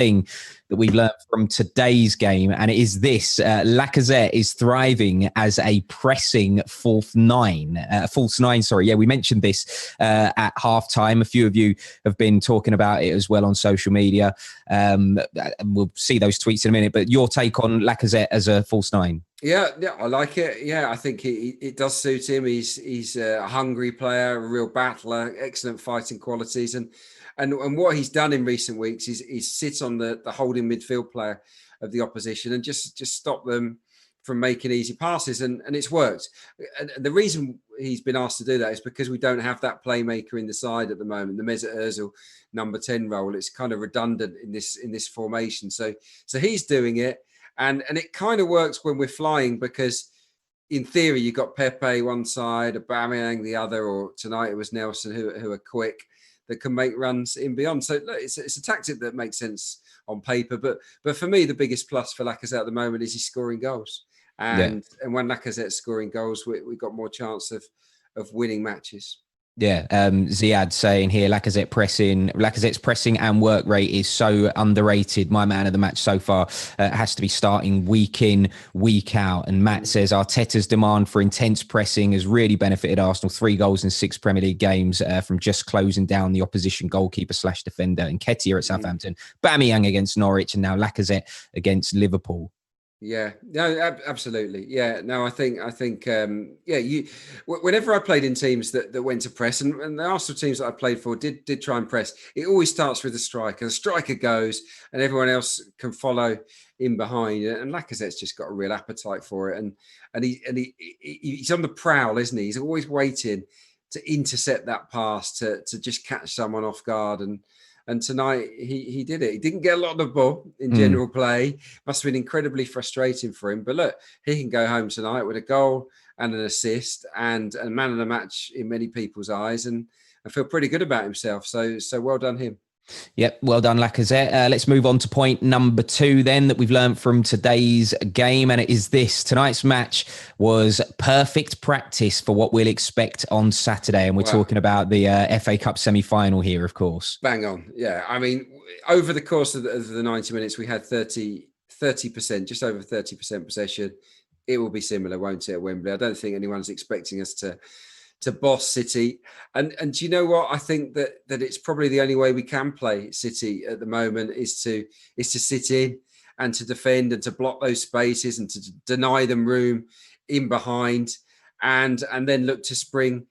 thing that we've learned from today's game, and it is this: Lacazette is thriving as a pressing false nine. Sorry, yeah, we mentioned this at halftime. A few of you have been talking about it as well on social media. We'll see those tweets in a minute. But your take on Lacazette as a false nine? Yeah, I like it. Yeah, I think it does suit him. He's a hungry player, a real battler, excellent fighting qualities, and what he's done in recent weeks is sit on the holding midfield player of the opposition and just stop them from making easy passes, and it's worked. And the reason he's been asked to do that is because we don't have that playmaker in the side at the moment. The Mesut Ozil number 10 role, it's kind of redundant in this formation. So he's doing it. And it kind of works when we're flying because, in theory, you've got Pepe one side, Aubameyang the other, or tonight it was Nelson who are quick, that can make runs in beyond. So look, it's a tactic that makes sense on paper. But for me, the biggest plus for Lacazette at the moment is he's scoring goals. And when Lacazette's scoring goals, we've got more chance of winning matches. Yeah, Ziad saying here, Lacazette's pressing and work rate is so underrated. My man of the match so far has to be starting week in, week out. And Matt says Arteta's demand for intense pressing has really benefited Arsenal. 3 goals in 6 Premier League games from just closing down the opposition goalkeeper / defender. And Nketiah at Southampton, Aubameyang against Norwich, and now Lacazette against Liverpool. Yeah, no, absolutely. Yeah, no, I think, whenever I played in teams that went to press, and the Arsenal teams that I played for did try and press, it always starts with the striker. The striker goes and everyone else can follow in behind. And Lacazette's just got a real appetite for it. And he's on the prowl, isn't he? He's always waiting to intercept that pass, to just catch someone off guard. And tonight he did it. He didn't get a lot of the ball in general play. Must have been incredibly frustrating for him. But look, he can go home tonight with a goal and an assist and a man of the match in many people's eyes, and feel pretty good about himself. So well done him. Yep, well done, Lacazette. Let's move on to point number 2 then that we've learned from today's game, and it is this. Tonight's match was perfect practice for what we'll expect on Saturday, and we're talking about the FA Cup semi-final here, of course. Bang on. Yeah, I mean, over the course of the 90 minutes, we had 30%, just over 30% possession. It will be similar, won't it, at Wembley? I don't think anyone's expecting us to boss City, and do you know what? I think that it's probably the only way we can play City at the moment is to sit in and to defend and to block those spaces and to deny them room in behind, and then look to spring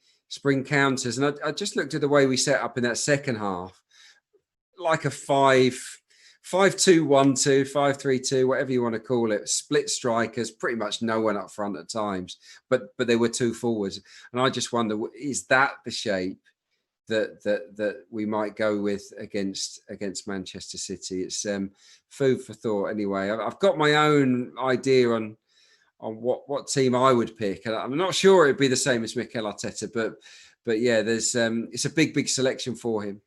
counters. And I just looked at the way we set up in that second half, like a 5-2-1-2, 5-3-2, whatever you want to call it, split strikers, pretty much no one up front at times, but there were 2 forwards. And I just wonder, is that the shape that we might go with against Manchester City? It's food for thought anyway. I've got my own idea on what team I would pick, and I'm not sure it'd be the same as Mikel Arteta, but yeah, there's it's a big selection for him.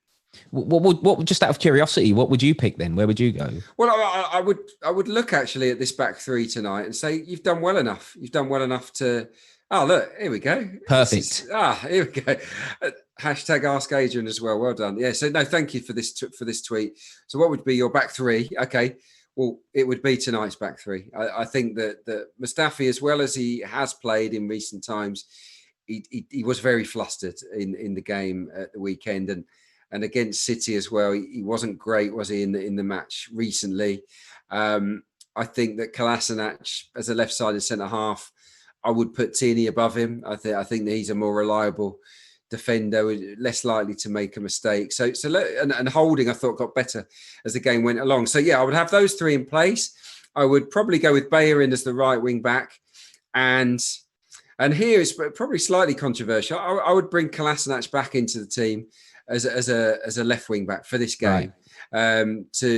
What just out of curiosity, what would you pick then? Where would you go? Well, I would look actually at this back 3 tonight and say you've done well enough. You've done well enough to. Oh, look, here we go. Perfect. Here we go. Hashtag Ask Adrian as well. Well done. Yeah. So no, thank you for this tweet. So what would be your back 3? Okay. Well, it would be tonight's back 3. I think that Mustafi, as well as he has played in recent times, he was very flustered in the game at the weekend, and against City as well, he wasn't great, was he, in the match recently? I think that Kolasinac, as a left-sided centre-half, I would put Tierney above him. I think that he's a more reliable defender, less likely to make a mistake. So and Holding, I thought, got better as the game went along. So yeah, I would have those 3 in place. I would probably go with Bellerin as the right wing back, and here it's probably slightly controversial. I would bring Kolasinac back into the team as a left wing back for this game. Right. So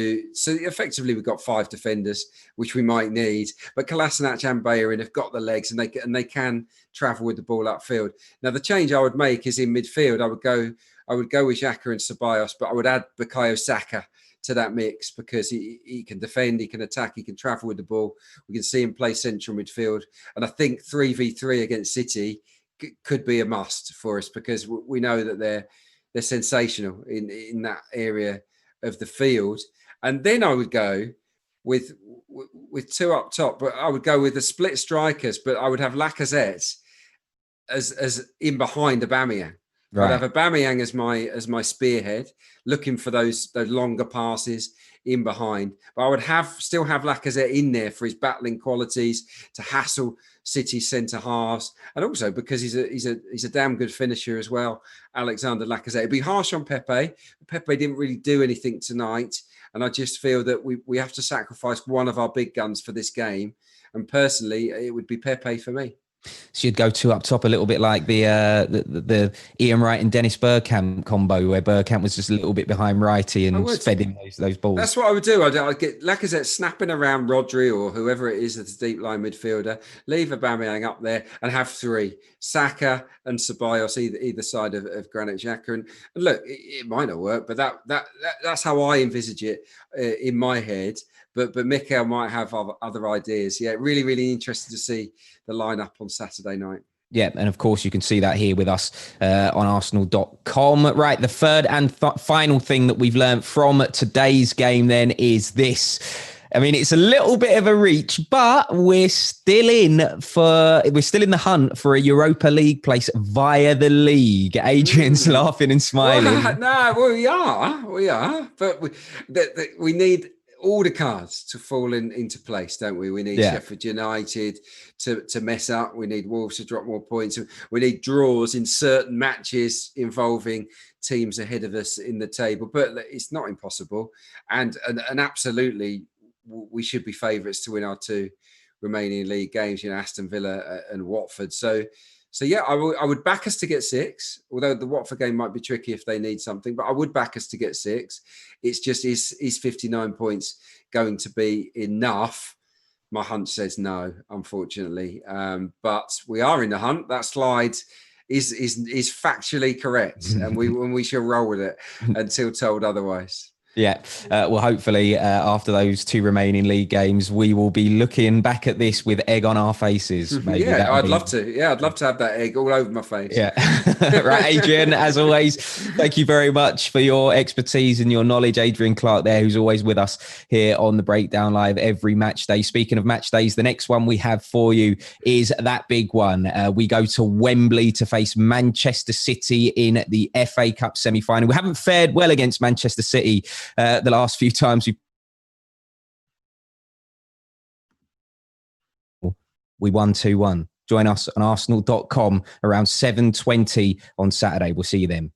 effectively we've got 5 defenders, which we might need, but Kolasinac and Bellerin have got the legs and they can travel with the ball upfield. Now the change I would make is in midfield. I would go with Xhaka and Ceballos, but I would add Bukayo Saka to that mix because he can defend, he can attack, he can travel with the ball. We can see him play central midfield, and I think 3v3 against City could be a must for us because we know that they're sensational in that area of the field. And then I would go with two up top, but I would go with the split strikers, but I would have Lacazette as in behind Aubameyang. Right. I'd have Aubameyang as my spearhead, looking for those longer passes in behind. But I would still have Lacazette in there for his battling qualities to hassle City centre halves, and also because he's a damn good finisher as well. Alexandre Lacazette. It'd be harsh on Pepe. Pepe didn't really do anything tonight, and I just feel that we have to sacrifice one of our big guns for this game. And personally, it would be Pepe for me. So you'd go two up top, a little bit like the Ian Wright and Dennis Bergkamp combo, where Bergkamp was just a little bit behind Wrighty and fed him those balls. That's what I would do. I'd get Lacazette snapping around Rodri or whoever it is that's a deep line midfielder, leave Aubameyang up there and have three. Saka and Ceballos either side of Granit Xhaka. And look, it might not work, but that's how I envisage it in my head. But Mikel might have other ideas. Yeah, really, really interested to see the lineup on Saturday night. Yeah, and of course you can see that here with us on Arsenal.com. Right, the third and final thing that we've learned from today's game then is this. I mean, it's a little bit of a reach, but we're still in the hunt for a Europa League place via the league. Adrian's laughing and smiling. Well, we are, but we need all the cards to fall into place, don't we? We need Sheffield United to mess up. We need Wolves to drop more points. We need draws in certain matches involving teams ahead of us in the table. But it's not impossible. And absolutely, we should be favourites to win our two remaining league games, Aston Villa and Watford. So yeah, I would back us to get 6, although the Watford game might be tricky if they need something, but I would back us to get 6. It's just, is 59 points going to be enough? My hunch says no, unfortunately. But we are in the hunt. That slide is factually correct, and we shall roll with it until told otherwise. Yeah, well, hopefully after those two remaining league games, we will be looking back at this with egg on our faces. Maybe I'd love to. Yeah, I'd love to have that egg all over my face. Yeah. Right, Adrian, as always, thank you very much for your expertise and your knowledge. Adrian Clarke there, who's always with us here on the Breakdown Live every match day. Speaking of match days, the next one we have for you is that big one. We go to Wembley to face Manchester City in the FA Cup semi-final. We haven't fared well against Manchester City the last few times we won 2-1. Join us on Arsenal.com around 7:20 on Saturday. We'll see you then.